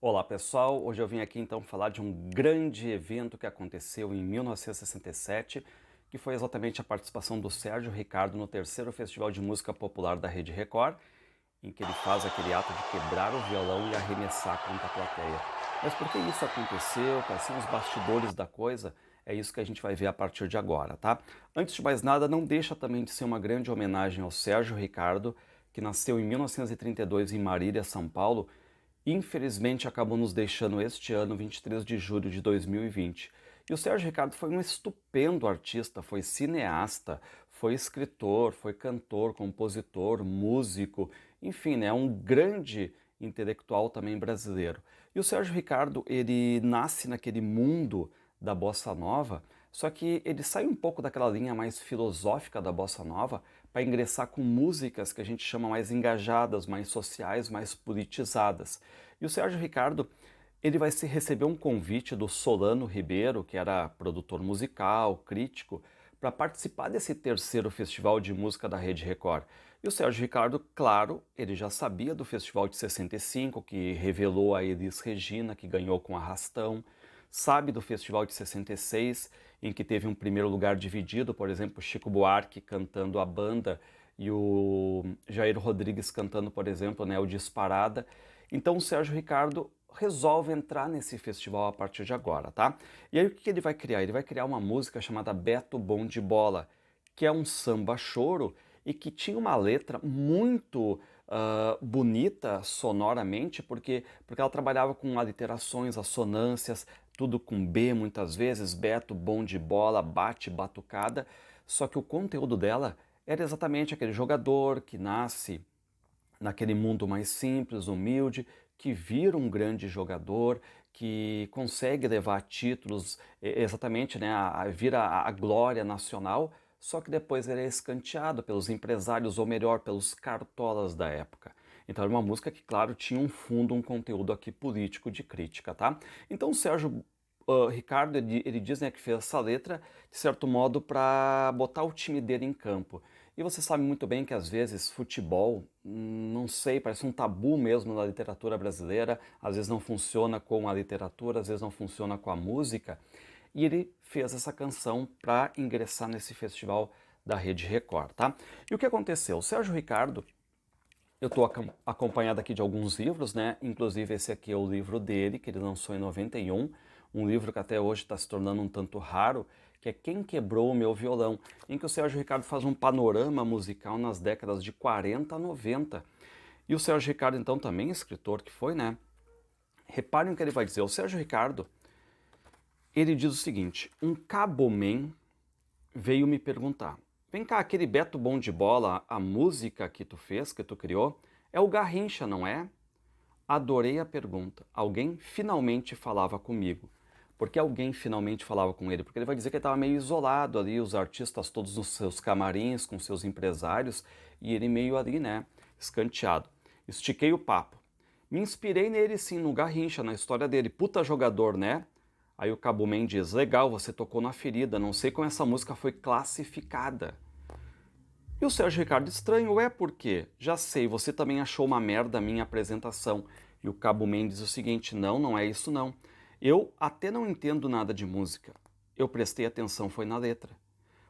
Olá pessoal, hoje eu vim aqui então falar de um grande evento que aconteceu em 1967, que foi exatamente a participação do Sérgio Ricardo no terceiro Festival de Música Popular da Rede Record, em que ele faz aquele ato de quebrar o violão e arremessar contra a plateia. Mas por que isso aconteceu? Quais são os bastidores da coisa? É isso que a gente vai ver a partir de agora, tá? Antes de mais nada, não deixa também de ser uma grande homenagem ao Sérgio Ricardo, que nasceu em 1932 em Marília, São Paulo. Infelizmente acabou nos deixando este ano, 23 de julho de 2020. E o Sérgio Ricardo foi um estupendo artista, foi cineasta, foi escritor, foi cantor, compositor, músico, enfim, né, um grande intelectual também brasileiro. E o Sérgio Ricardo, ele nasce naquele mundo da bossa nova, só que ele sai um pouco daquela linha mais filosófica da bossa nova para ingressar com músicas que a gente chama mais engajadas, mais sociais, mais politizadas. E o Sérgio Ricardo, ele vai se receber um convite do Solano Ribeiro, que era produtor musical, crítico, para participar desse terceiro Festival de Música da Rede Record. E o Sérgio Ricardo, claro, ele já sabia do Festival de 65, que revelou a Elis Regina, que ganhou com Arrastão, sabe do Festival de 66, em que teve um primeiro lugar dividido, por exemplo, Chico Buarque cantando A Banda e o Jair Rodrigues cantando, por exemplo, né, o Disparada. Então o Sérgio Ricardo resolve entrar nesse festival a partir de agora, tá? E aí o que ele vai criar? Ele vai criar uma música chamada Beto Bom de Bola, que é um samba choro e que tinha uma letra muito bonita sonoramente, porque ela trabalhava com aliterações, assonâncias, tudo com B muitas vezes, Beto, bom de bola, bate, batucada, só que o conteúdo dela era exatamente aquele jogador que nasce naquele mundo mais simples, humilde, que vira um grande jogador, que consegue levar títulos, exatamente, né, vira a glória nacional, só que depois ele é escanteado pelos empresários, ou melhor, pelos cartolas da época. Então era uma música que, claro, tinha um fundo, um conteúdo aqui político de crítica, tá? Então o Sérgio Ricardo, ele diz, né, que fez essa letra, de certo modo, para botar o time dele em campo. E você sabe muito bem que às vezes futebol, não sei, parece um tabu mesmo na literatura brasileira, às vezes não funciona com a literatura, às vezes não funciona com a música. E ele fez essa canção para ingressar nesse festival da Rede Record, tá? E o que aconteceu? O Sérgio Ricardo, eu estou acompanhado aqui de alguns livros, né? Inclusive esse aqui é o livro dele, que ele lançou em 91, um livro que até hoje está se tornando um tanto raro, que é Quem Quebrou o Meu Violão, em que o Sérgio Ricardo faz um panorama musical nas décadas de 40 a 90. E o Sérgio Ricardo, então, também escritor que foi, né? Reparem o que ele vai dizer. O Sérgio Ricardo, ele diz o seguinte: um caboman veio me perguntar: vem cá, aquele Beto Bom de Bola, a música que tu fez, que tu criou, é o Garrincha, não é? Adorei a pergunta. Alguém finalmente falava comigo. Por que alguém finalmente falava com ele? Porque ele vai dizer que ele estava meio isolado ali, os artistas todos nos seus camarins, com seus empresários, e ele meio ali, né, escanteado. Estiquei o papo. Me inspirei nele sim, no Garrincha, na história dele. Puta jogador, né? Aí o Cabo Man diz: legal, você tocou na ferida, não sei como essa música foi classificada. E o Sérgio Ricardo estranho, é porque, já sei, você também achou uma merda a minha apresentação. E o Cabo Man diz o seguinte: não, não é isso não. Eu até não entendo nada de música. Eu prestei atenção foi na letra.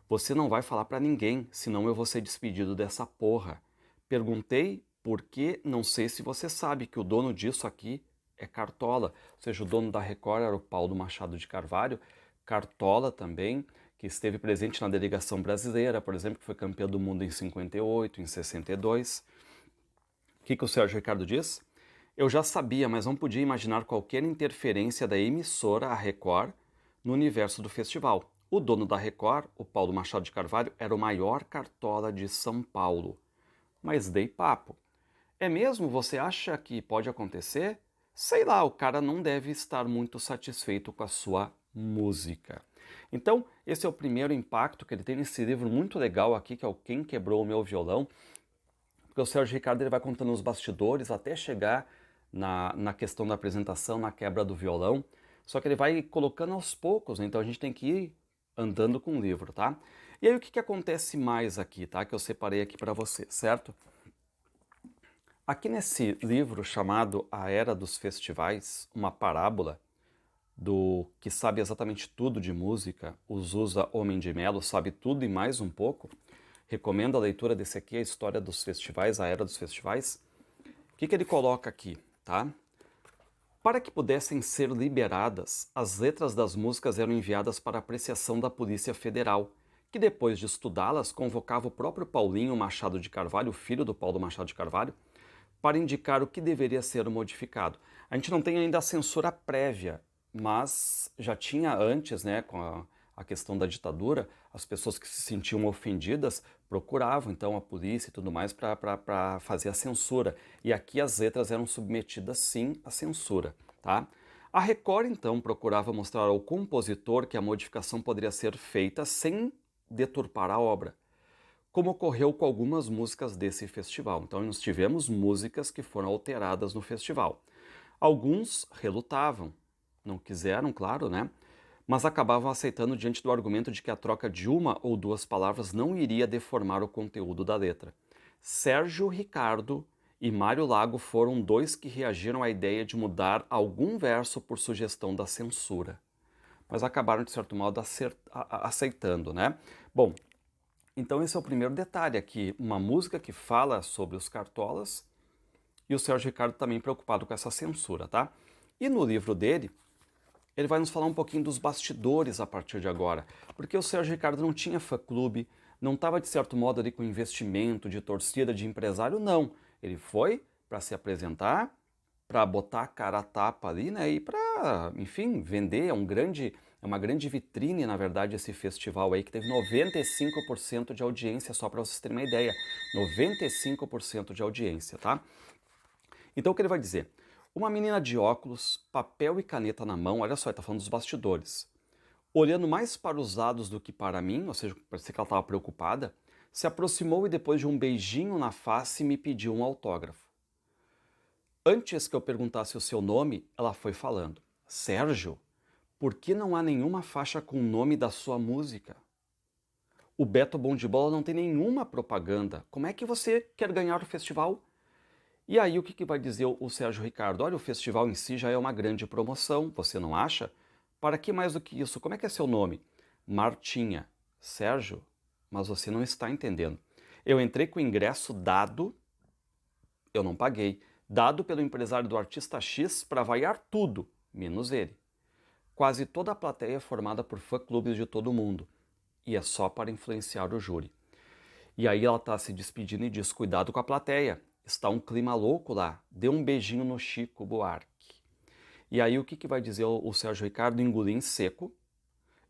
Você não vai falar pra ninguém, senão eu vou ser despedido dessa porra. Perguntei porque não sei se você sabe que o dono disso aqui é Cartola. Ou seja, o dono da Record era o Paulo Machado de Carvalho. Cartola também, que esteve presente na delegação brasileira, por exemplo, que foi campeão do mundo em 58, em 62. O que o Sérgio Ricardo diz? Eu já sabia, mas não podia imaginar qualquer interferência da emissora, a Record, no universo do festival. O dono da Record, o Paulo Machado de Carvalho, era o maior cartola de São Paulo. Mas dei papo. É mesmo? Você acha que pode acontecer? Sei lá, o cara não deve estar muito satisfeito com a sua música. Então, esse é o primeiro impacto que ele tem nesse livro muito legal aqui, que é o Quem Quebrou o Meu Violão, porque o Sérgio Ricardo ele vai contando os bastidores até chegar na questão da apresentação, na quebra do violão, só que ele vai colocando aos poucos, né? Então a gente tem que ir andando com o livro, tá? E aí o que acontece mais aqui, tá? Que eu separei aqui para você, certo? Aqui nesse livro chamado A Era dos Festivais, uma parábola do que sabe exatamente tudo de música, o Zusa Homem de Melo sabe tudo e mais um pouco, recomendo a leitura desse aqui, A História dos Festivais, A Era dos Festivais. O que ele coloca aqui, tá? Para que pudessem ser liberadas, as letras das músicas eram enviadas para apreciação da Polícia Federal, que depois de estudá-las convocava o próprio Paulinho Machado de Carvalho, filho do Paulo Machado de Carvalho, para indicar o que deveria ser modificado. A gente não tem ainda a censura prévia, mas já tinha antes, né, com a questão da ditadura, as pessoas que se sentiam ofendidas procuravam então a polícia e tudo mais para fazer a censura. E aqui as letras eram submetidas sim à censura, tá? A Record então procurava mostrar ao compositor que a modificação poderia ser feita sem deturpar a obra, como ocorreu com algumas músicas desse festival. Então nós tivemos músicas que foram alteradas no festival. Alguns relutavam, não quiseram, claro, né? Mas acabavam aceitando diante do argumento de que a troca de uma ou duas palavras não iria deformar o conteúdo da letra. Sérgio Ricardo e Mário Lago foram dois que reagiram à ideia de mudar algum verso por sugestão da censura, mas acabaram, de certo modo, aceitando, né? Bom, então esse é o primeiro detalhe aqui, uma música que fala sobre os Cartolas e o Sérgio Ricardo também preocupado com essa censura, tá? E no livro dele, ele vai nos falar um pouquinho dos bastidores a partir de agora, porque o Sérgio Ricardo não tinha fã-clube, não estava de certo modo ali com investimento de torcida, de empresário, não. Ele foi para se apresentar, para botar a cara a tapa ali, né, e para, enfim, vender. É uma grande vitrine, na verdade, esse festival aí, que teve 95% de audiência, só para vocês terem uma ideia. 95% de audiência, tá? Então o que ele vai dizer? Uma menina de óculos, papel e caneta na mão, olha só, ele está falando dos bastidores. Olhando mais para os lados do que para mim, ou seja, parecia que ela estava preocupada, se aproximou e depois de um beijinho na face me pediu um autógrafo. Antes que eu perguntasse o seu nome, ela foi falando. Sérgio, por que não há nenhuma faixa com o nome da sua música? O Beto Bom de Bola não tem nenhuma propaganda. Como é que você quer ganhar o festival? E aí o que vai dizer o Sérgio Ricardo? Olha, o festival em si já é uma grande promoção, você não acha? Para que mais do que isso? Como é que é seu nome? Martinha. Sérgio, mas você não está entendendo. Eu entrei com o ingresso dado, eu não paguei, dado pelo empresário do artista X para vaiar tudo, menos ele. Quase toda a plateia é formada por fã-clubes de todo mundo, e é só para influenciar o júri. E aí ela está se despedindo e diz, cuidado com a plateia, está um clima louco lá, dê um beijinho no Chico Buarque. E aí o que vai dizer o Sérgio Ricardo? Engolir em seco,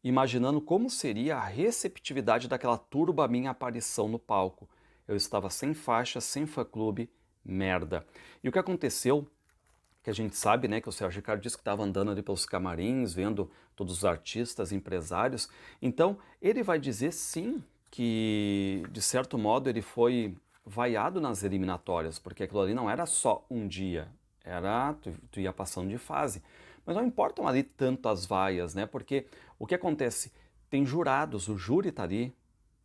imaginando como seria a receptividade daquela turba minha aparição no palco. Eu estava sem faixa, sem fã-clube, merda. E o que aconteceu, que a gente sabe, né, que o Sérgio Ricardo disse que estava andando ali pelos camarins, vendo todos os artistas, empresários. Então, ele vai dizer sim que, de certo modo, ele foi vaiado nas eliminatórias, porque aquilo ali não era só um dia, era tu ia passando de fase. Mas não importam ali tanto as vaias, né? Porque o que acontece? Tem jurados, o júri está ali,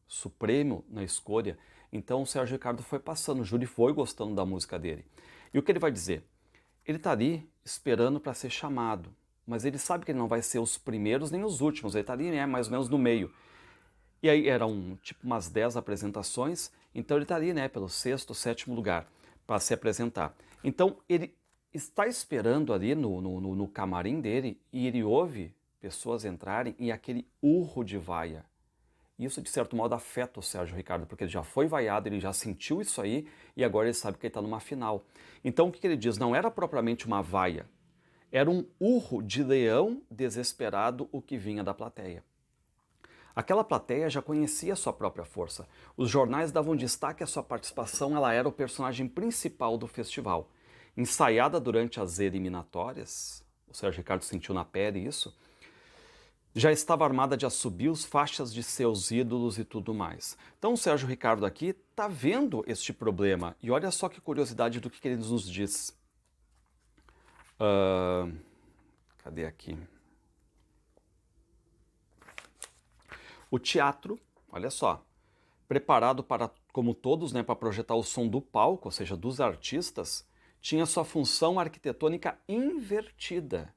supremo na escolha. Então o Sérgio Ricardo foi passando, o júri foi gostando da música dele. E o que ele vai dizer? Ele está ali esperando para ser chamado, mas ele sabe que ele não vai ser os primeiros nem os últimos, ele está ali, né, mais ou menos no meio. E aí eram tipo umas 10 apresentações, então ele está ali, né, pelo sexto, sétimo lugar para se apresentar. Então ele está esperando ali no camarim dele e ele ouve pessoas entrarem e aquele urro de vaia. Isso, de certo modo, afeta o Sérgio Ricardo, porque ele já foi vaiado, ele já sentiu isso aí e agora ele sabe que ele está numa final. Então o que ele diz? Não era propriamente uma vaia, era um urro de leão desesperado o que vinha da plateia. Aquela plateia já conhecia a sua própria força. Os jornais davam destaque à sua participação, ela era o personagem principal do festival. Ensaiada durante as eliminatórias, o Sérgio Ricardo sentiu na pele isso, já estava armada de assobios, faixas de seus ídolos e tudo mais. Então o Sérgio Ricardo aqui está vendo este problema. E olha só que curiosidade do que ele nos diz. Cadê aqui? O teatro, olha só, preparado para como todos, né, para projetar o som do palco, ou seja, dos artistas, tinha sua função arquitetônica invertida.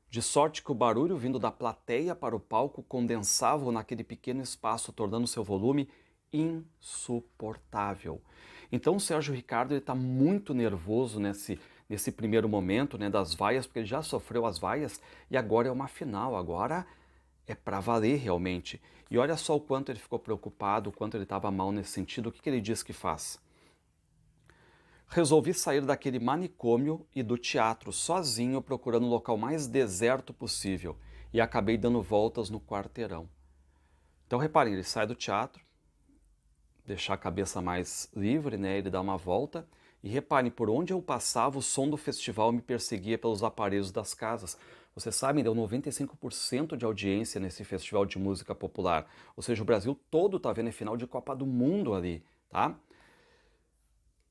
De sorte que o barulho vindo da plateia para o palco condensava naquele pequeno espaço, tornando seu volume insuportável. Então o Sérgio Ricardo está muito nervoso nesse primeiro momento, né, das vaias, porque ele já sofreu as vaias e agora é uma final, agora é para valer realmente. E olha só o quanto ele ficou preocupado, o quanto ele estava mal nesse sentido. O que ele diz que faz? Resolvi sair daquele manicômio e do teatro sozinho, procurando o local mais deserto possível, e acabei dando voltas no quarteirão. Então reparem, ele sai do teatro, deixar a cabeça mais livre, né? Ele dá uma volta, e reparem, por onde eu passava, o som do festival me perseguia pelos aparelhos das casas. Vocês sabem, deu 95% de audiência nesse festival de música popular. Ou seja, o Brasil todo está vendo a final de Copa do Mundo ali, tá? O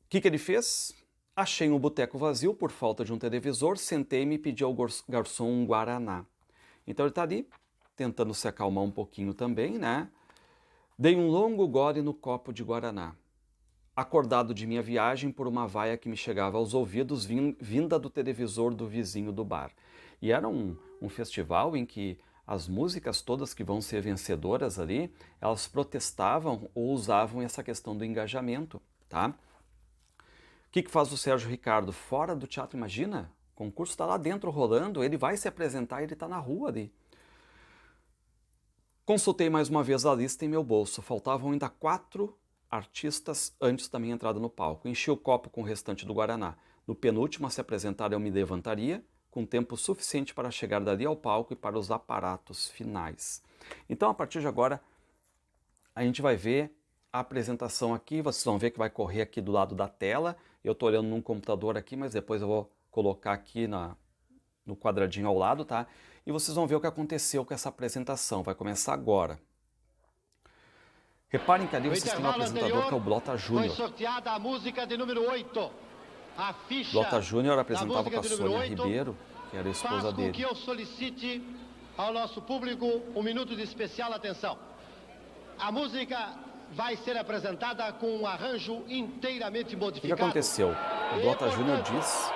que ele fez? Achei um boteco vazio por falta de um televisor, sentei-me e pedi ao garçom um guaraná. Então ele está ali, tentando se acalmar um pouquinho também, né? Dei um longo gole no copo de guaraná. Acordado de minha viagem por uma vaia que me chegava aos ouvidos vinda do televisor do vizinho do bar. E era um festival em que as músicas todas que vão ser vencedoras ali, elas protestavam ou usavam essa questão do engajamento, tá? O que faz o Sérgio Ricardo fora do teatro? Imagina, o concurso está lá dentro rolando, ele vai se apresentar e ele está na rua ali. Consultei mais uma vez a lista em meu bolso, faltavam ainda 4 artistas antes da minha entrada no palco. Enchi o copo com o restante do guaraná. No penúltimo a se apresentar eu me levantaria, com tempo suficiente para chegar dali ao palco e para os aparatos finais. Então a partir de agora a gente vai ver a apresentação aqui, vocês vão ver que vai correr aqui do lado da tela. Eu estou olhando num computador aqui, mas depois eu vou colocar aqui no quadradinho ao lado, tá? E vocês vão ver o que aconteceu com essa apresentação. Vai começar agora. Reparem que ali vocês têm um apresentador que é o Blota Júnior. Foi sorteada a música de número 8. A ficha Blota Júnior apresentava com a Sônia Ribeiro, que era a esposa dele. Que eu solicite ao nosso público um minuto de especial atenção. A música vai ser apresentada com um arranjo inteiramente modificado. O que aconteceu? O Blota Júnior diz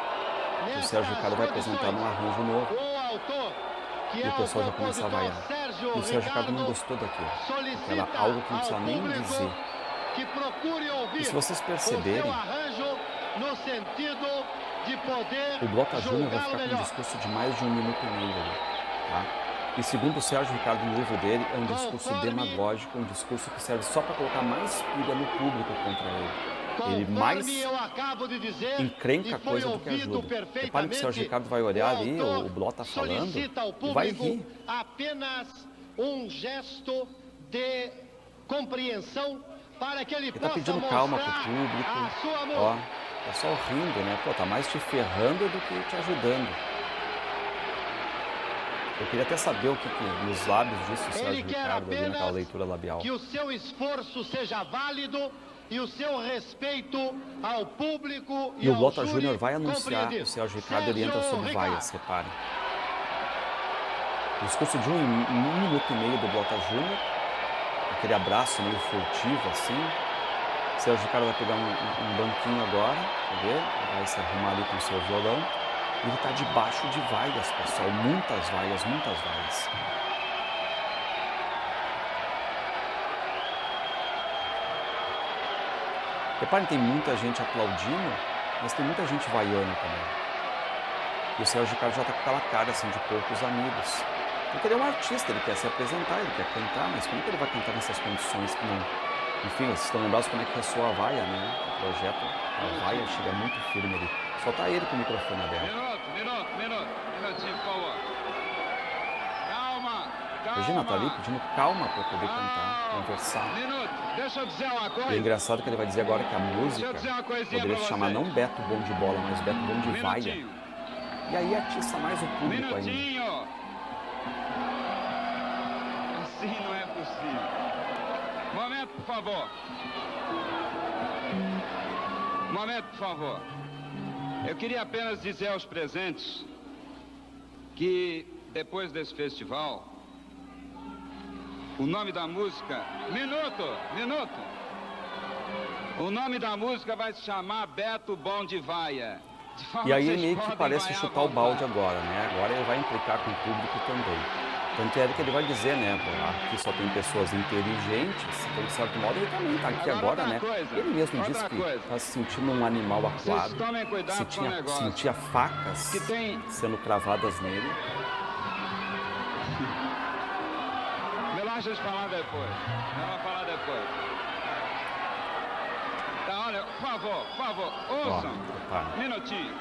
que o Sérgio Ricardo vai apresentar um arranjo novo. O autor, que e o pessoal já começa a vaiar. E o Sérgio Ricardo não gostou daquilo, porque era algo que não precisa nem dizer. Que procure ouvir e se vocês perceberem, no sentido de poder o Blota Júnior vai ficar com um discurso de mais de 1 minuto e meio ali, tá? E segundo o Sérgio Ricardo, no livro dele, é um discurso demagógico, um discurso que serve só para colocar mais pilha no público contra ele. Ele mais encrenca a coisa do que ajuda. Reparem que o Sérgio Ricardo vai olhar ali, o Blota falando, e vai rir. Apenas um gesto de compreensão para que ele tá pedindo calma pro público. Ó, tá só rindo, né? Pô, tá mais te ferrando do que te ajudando. Eu queria até saber o que nos lábios disse o Sérgio Ricardo ali naquela leitura labial. Que o seu esforço seja válido e o seu respeito ao público e o Blota Júnior vai anunciar o Sérgio Ricardo, ele entra sobre vaias, reparem. O discurso de 1 minuto e meio do Blota Júnior, aquele abraço meio furtivo assim. O Sérgio Ricardo vai pegar um banquinho agora, quer ver? Vai se arrumar ali com o seu violão. Ele está debaixo de vaias, pessoal, muitas vaias, muitas vaias. Reparem, tem muita gente aplaudindo, mas tem muita gente vaiando também. E o Sérgio Ricardo já está com aquela cara assim de poucos amigos. Porque ele é um artista, ele quer se apresentar, ele quer cantar, mas como que ele vai cantar nessas condições que não... Enfim, vocês estão lembrados como é que ressoa a vaia, né? O projeto, a vaia chega muito firme ali. Só tá ele com o microfone aberto. Minutinho, por favor. Calma. Regina tá ali pedindo calma para poder cantar, conversar. Deixa eu dizer uma coisa. E é engraçado que ele vai dizer agora que a música poderia se chamar não Beto Bom de Bola, mas Beto Bom de Vaia. E aí atiça mais o público ainda. Assim não é possível. Momento, por favor. Momento, por favor. Eu queria apenas dizer aos presentes que depois desse festival, o nome da música... Minuto! O nome da música vai se chamar Beto Bom de Vaia. E aí meio que parece chutar o balde agora, né? Agora ele vai implicar com o público também. Tanto é que ele vai dizer, né? Aqui só tem pessoas inteligentes, então de certo modo ele também está aqui agora, né? Ele mesmo disse que está se sentindo um animal acuado, sentia facas sendo cravadas nele. Deixa eu falar depois. Eu vou falar depois. Tá, olha, por favor, ouçam. Um minutinho.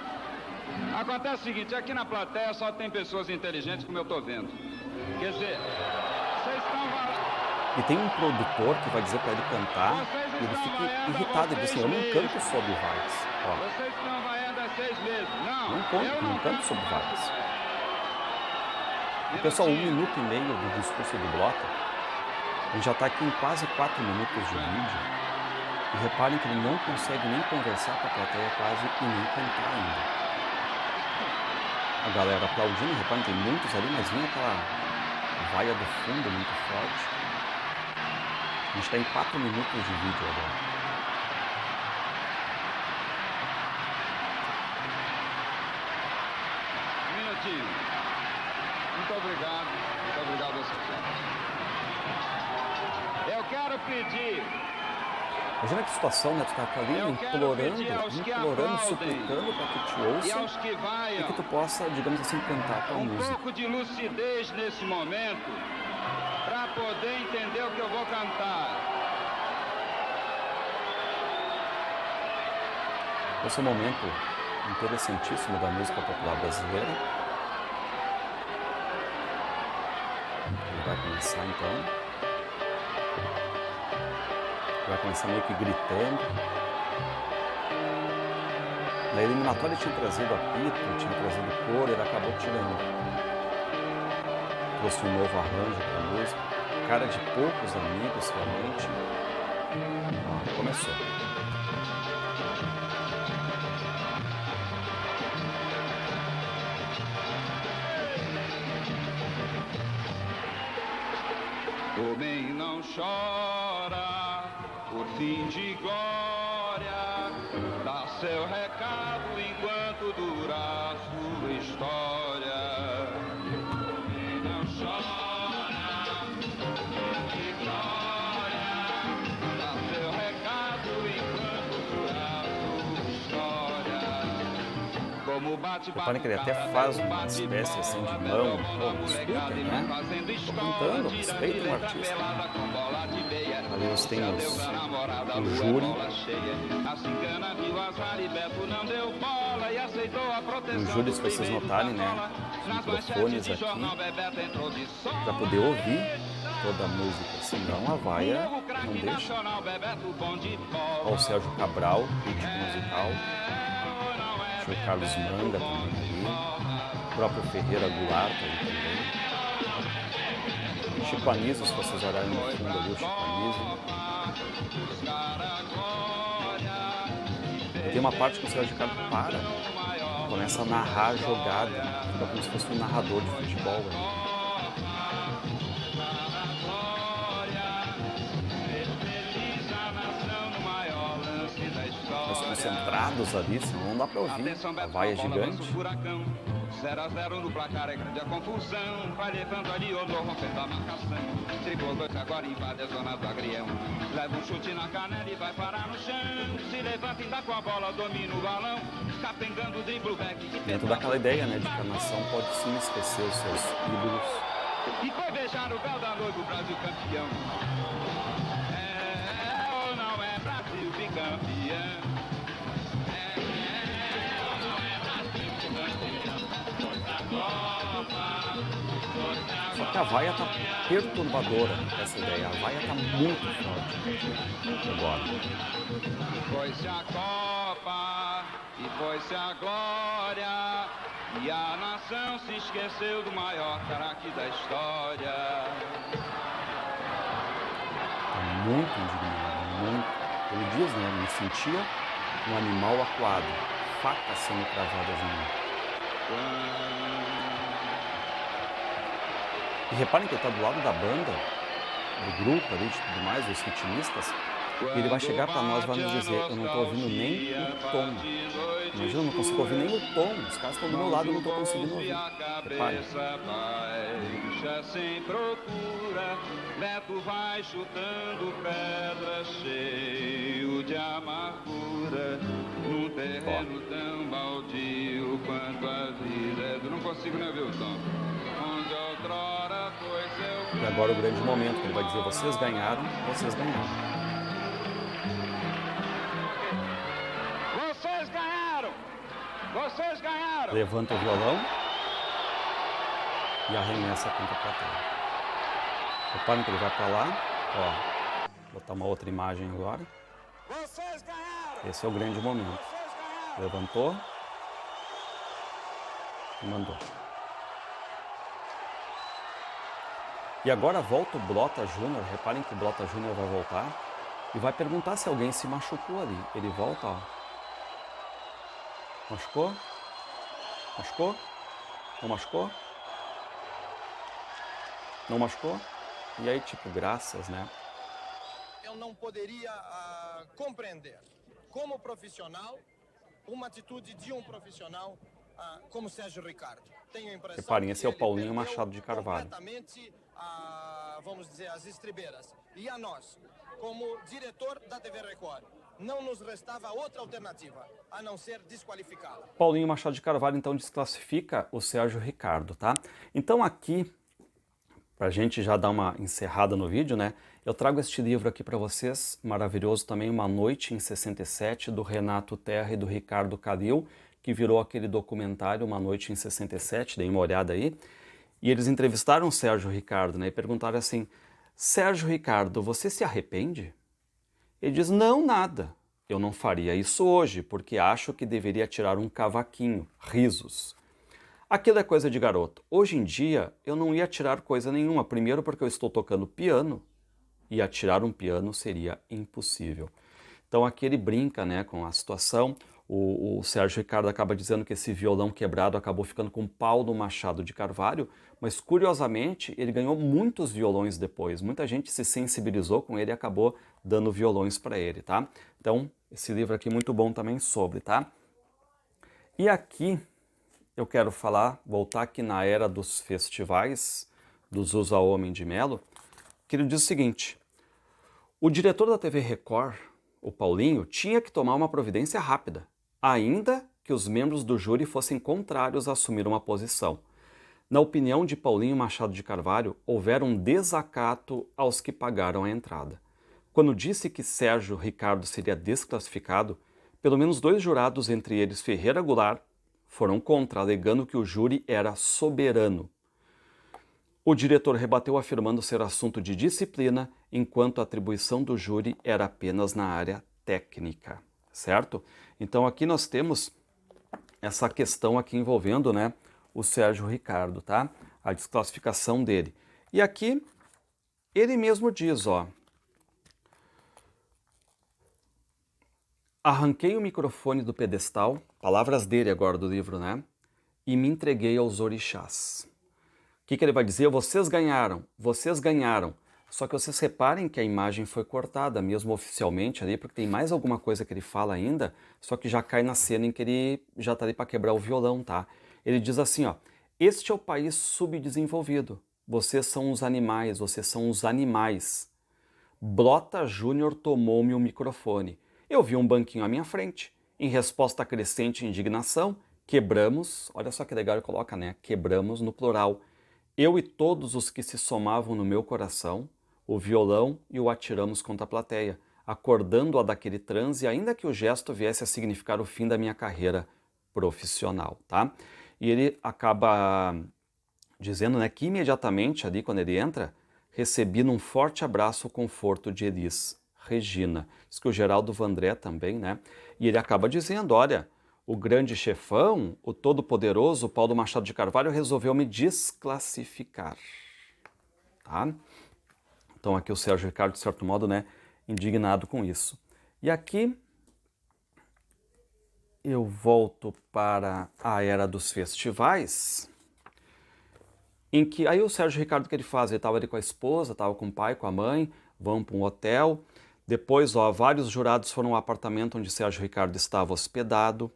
Acontece o seguinte, aqui na plateia só tem pessoas inteligentes, como eu tô vendo. Quer dizer, vocês estão... E tem um produtor que vai dizer para ele cantar, e ele fica irritado, ele diz assim, eu não canto sobre vaias. Vocês estão vaiando há 6 meses. Não canto sobre vaias. E pessoal, 1 minuto e meio do discurso do Blota, ele já está aqui em quase 4 minutos de vídeo. E reparem que ele não consegue nem conversar com a plateia quase e nem cantar ainda. A galera aplaudindo, reparem, tem muitos ali, mas vem aquela vaia do fundo muito forte. A gente está em 4 minutos de vídeo agora. Um minutinho. Muito obrigado a vocês. Eu quero pedir. Imagina que situação, né? Tu tá ali implorando, suplicando para que te ouça e que tu possa, digamos assim, cantar a tua música. Um pouco de lucidez nesse momento para poder entender o que eu vou cantar. Esse é um momento interessantíssimo da música popular brasileira. Ele vai começar então. Vai começar meio que gritando. Na eliminatória ele tinha trazido apito, tinha trazido cor, ele acabou tirando. Trouxe um novo arranjo para a música. Cara de poucos amigos, realmente. Começou. Homem não chora por fim de glória, dá seu recado enquanto dura a sua história. Homem não chora por fim de glória, dá seu recado enquanto dura a sua história. Como bate, Reparem que ele até faz uma espécie assim de mão, escutem, né? Tô cantando, respeita o artista. Ali nós temos o júri. No júri, se vocês notarem, né? Os microfones aqui, para poder ouvir toda a música, senão a vaia não deixa. Olha o Sérgio Cabral, crítico musical. Tinha o Carlos Manga também ali. O próprio Ferreira Goulart ali também. Chico Anísio, se vocês olharem no fundo ali, o Chico Anísio. E tem uma parte que o Sérgio Ricardo para, começa a narrar a jogada, fica como se fosse um narrador de futebol ali. Os concentrados ali, senão não dá pra ouvir. A vaia é gigante. 0-0 no placar é grande a confusão. Vai levando ali o novo rompendo a marcação. Triplou dois, agora invade a zona do agrião. Leva um chute na canela e vai parar no chão. Se levanta, ainda com a bola, domina o balão. Capengando o dribble back. Dentro daquela ideia, né, de que a nação pode sim esquecer os seus ídolos. E foi beijar o véu da noiva, o Brasil campeão. É ou não é Brasil bicampeão? Só que a vaia tá perturbadora, essa ideia. A vaia tá muito forte agora. Foi-se a Copa e foi-se a glória, e a nação se esqueceu do maior craque da história. Tá muito indignado, muito. Ele diz, né, me sentia um animal acuado, facas sendo cravadas em mim. E reparem que ele está do lado da banda, do grupo ali, de tudo mais, os ritmistas. E ele vai chegar para nós e vai nos dizer, eu não estou ouvindo nem o tom. Imagina, eu não consigo ouvir nem o tom. Os caras estão do meu lado e eu não estou conseguindo ouvir. Repare. Baixa sem procura, Beto vai chutando pedra, cheio de amargura, num terreno tão baldio quanto a vida. Eu não consigo nem ouvir o tom. Onde outrora foi seu. E agora o grande momento, que ele vai dizer, vocês ganharam, vocês ganharam. Vocês ganharam! Vocês ganharam! Levanta o violão e arremessa contra a plateia. Reparem que ele vai para lá, ó, vou botar uma outra imagem agora. Vocês ganharam! Esse é o grande momento. Levantou e mandou. E agora volta o Blota Júnior, reparem que o Blota Júnior vai voltar e vai perguntar se alguém se machucou ali. Ele volta, ó. Machucou? Machucou? Não machucou? Não machucou? E aí, tipo, graças, né? Eu não poderia compreender, como profissional, uma atitude de um profissional como Sérgio Ricardo. Tenho a impressão. Reparem, esse é o que ele Paulinho perdeu Machado de Carvalho. Completamente, vamos dizer, as estribeiras. E a nós, como diretor da TV Record, não nos restava outra alternativa, a não ser desqualificá-la. Paulinho Machado de Carvalho, então, desclassifica o Sérgio Ricardo, tá? Então, aqui, pra gente já dar uma encerrada no vídeo, né? Eu trago este livro aqui para vocês, maravilhoso também, Uma Noite em 67, do Renato Terra e do Ricardo Calil, que virou aquele documentário Uma Noite em 67, dei uma olhada aí. E eles entrevistaram o Sérgio Ricardo, né? E perguntaram assim, Sérgio Ricardo, você se arrepende? Ele diz, não, nada. Eu não faria isso hoje, porque acho que deveria tirar um cavaquinho. Risos. Aquilo é coisa de garoto. Hoje em dia, eu não ia tirar coisa nenhuma. Primeiro porque eu estou tocando piano, e atirar um piano seria impossível. Então aqui ele brinca, né, com a situação. O Sérgio Ricardo acaba dizendo que esse violão quebrado acabou ficando com Paulo Machado de Carvalho, mas curiosamente ele ganhou muitos violões depois. Muita gente se sensibilizou com ele e acabou dando violões para ele, tá? Então, esse livro aqui é muito bom também sobre, tá? E aqui eu quero voltar aqui na era dos festivais, dos Usa Homem de Melo, que ele diz o seguinte, o diretor da TV Record, o Paulinho, tinha que tomar uma providência rápida, ainda que os membros do júri fossem contrários a assumir uma posição. Na opinião de Paulinho Machado de Carvalho, houver um desacato aos que pagaram a entrada. Quando disse que Sérgio Ricardo seria desclassificado, pelo menos 2 jurados, entre eles Ferreira Goulart, foram contra, alegando que o júri era soberano. O diretor rebateu afirmando ser assunto de disciplina, enquanto a atribuição do júri era apenas na área técnica, certo? Então aqui nós temos essa questão aqui envolvendo, né, o Sérgio Ricardo, tá? A desclassificação dele. E aqui ele mesmo diz, ó, arranquei o microfone do pedestal, palavras dele agora do livro, né? E me entreguei aos orixás. O que ele vai dizer? Vocês ganharam, vocês ganharam. Só que vocês reparem que a imagem foi cortada, mesmo oficialmente ali, porque tem mais alguma coisa que ele fala ainda, só que já cai na cena em que ele já tá ali para quebrar o violão, tá? Ele diz assim, ó, este é o país subdesenvolvido, vocês são os animais, vocês são os animais. Blota Júnior tomou-me o microfone. Eu vi um banquinho à minha frente. Em resposta à crescente indignação, quebramos, olha só que legal ele coloca, né? Quebramos no plural. Eu e todos os que se somavam no meu coração, o violão e o atiramos contra a plateia, acordando-a daquele transe, ainda que o gesto viesse a significar o fim da minha carreira profissional, tá? E ele acaba dizendo, né, que imediatamente ali, quando ele entra, recebi num forte abraço o conforto de Elis Regina. Diz que o Geraldo Vandré também, né? E ele acaba dizendo, olha, o grande chefão, o todo-poderoso Paulo Machado de Carvalho resolveu me desclassificar, tá? Então aqui o Sérgio Ricardo, de certo modo, né, indignado com isso. E aqui eu volto para a era dos festivais, em que aí o Sérgio Ricardo, o que ele faz? Ele estava ali com a esposa, estava com o pai, com a mãe, vão para um hotel, Depois, ó, vários jurados foram ao apartamento onde Sérgio Ricardo estava hospedado.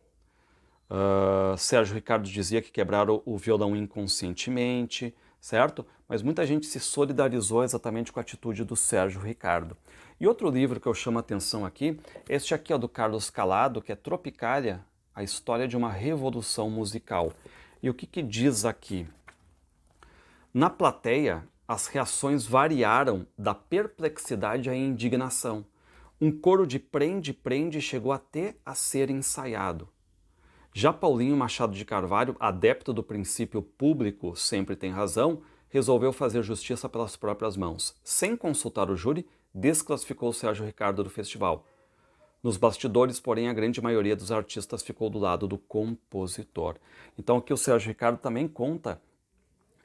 Sérgio Ricardo dizia que quebraram o violão inconscientemente, certo? Mas muita gente se solidarizou exatamente com a atitude do Sérgio Ricardo. E outro livro que eu chamo a atenção aqui, este aqui é do Carlos Calado, que é Tropicália, a história de uma revolução musical. E o que diz aqui? Na plateia, as reações variaram da perplexidade à indignação. Um coro de prende, prende chegou até a ser ensaiado. Já Paulinho Machado de Carvalho, adepto do princípio público sempre tem razão, resolveu fazer justiça pelas próprias mãos. Sem consultar o júri, desclassificou Sérgio Ricardo do festival. Nos bastidores, porém, a grande maioria dos artistas ficou do lado do compositor. Então aqui o Sérgio Ricardo também conta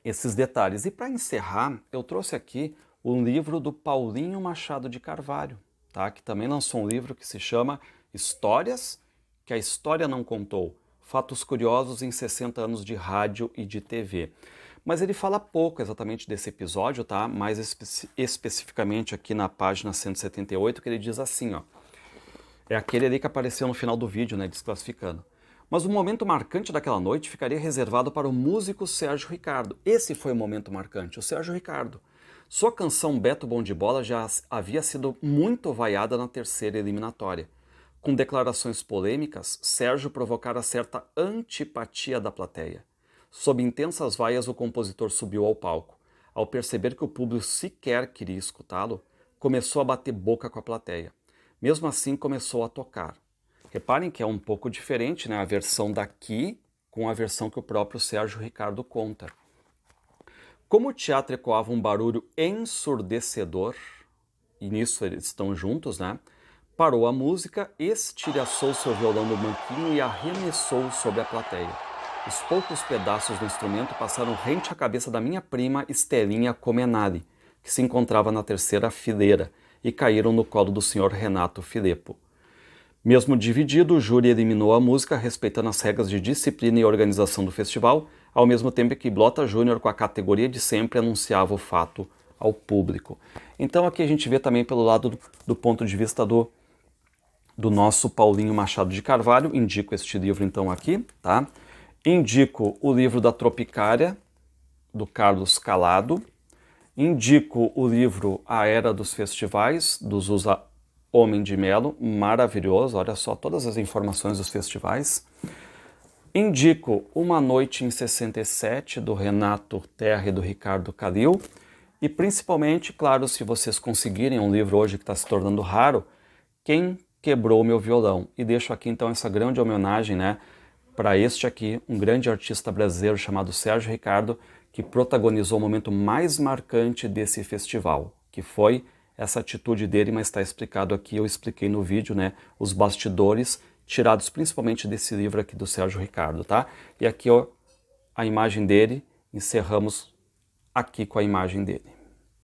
esses detalhes. E para encerrar, eu trouxe aqui um livro do Paulinho Machado de Carvalho, tá? Que também lançou um livro que se chama Histórias que a História Não Contou. Fatos curiosos em 60 anos de rádio e de TV. Mas ele fala pouco exatamente desse episódio, tá? Mais especificamente aqui na página 178, que ele diz assim, ó. É aquele ali que apareceu no final do vídeo, né, desclassificando. Mas o momento marcante daquela noite ficaria reservado para o músico Sérgio Ricardo. Esse foi o momento marcante, o Sérgio Ricardo. Sua canção Beto Bom de Bola já havia sido muito vaiada na terceira eliminatória. Com declarações polêmicas, Sérgio provocara certa antipatia da plateia. Sob intensas vaias, o compositor subiu ao palco. Ao perceber que o público sequer queria escutá-lo, começou a bater boca com a plateia. Mesmo assim, começou a tocar. Reparem que é um pouco diferente, né, a versão daqui com a versão que o próprio Sérgio Ricardo conta. Como o teatro ecoava um barulho ensurdecedor, e nisso eles estão juntos, né? Parou a música, estilhaçou seu violão no banquinho e arremessou sobre a plateia. Os poucos pedaços do instrumento passaram rente à cabeça da minha prima Estelinha Comenali, que se encontrava na terceira fileira, e caíram no colo do senhor Renato Filepo. Mesmo dividido, o júri eliminou a música, respeitando as regras de disciplina e organização do festival, ao mesmo tempo que Blota Júnior, com a categoria de sempre, anunciava o fato ao público. Então aqui a gente vê também pelo lado do ponto de vista do nosso Paulinho Machado de Carvalho. Indico este livro então aqui, tá? Indico o livro da Tropicália, do Carlos Calado. Indico o livro A Era dos Festivais, do Zusa Homem de Melo, maravilhoso, olha só todas as informações dos festivais. Indico Uma Noite em 67, do Renato Terra e do Ricardo Calil. E principalmente, claro, se vocês conseguirem, um livro hoje que está se tornando raro, Quem Quebrou Meu Violão. E deixo aqui então essa grande homenagem, né, para este aqui, um grande artista brasileiro chamado Sérgio Ricardo, que protagonizou o momento mais marcante desse festival, que foi essa atitude dele, mas está explicado aqui, eu expliquei no vídeo, né, os bastidores, tirados principalmente desse livro aqui do Sérgio Ricardo, tá? E aqui, ó, a imagem dele, encerramos aqui com a imagem dele.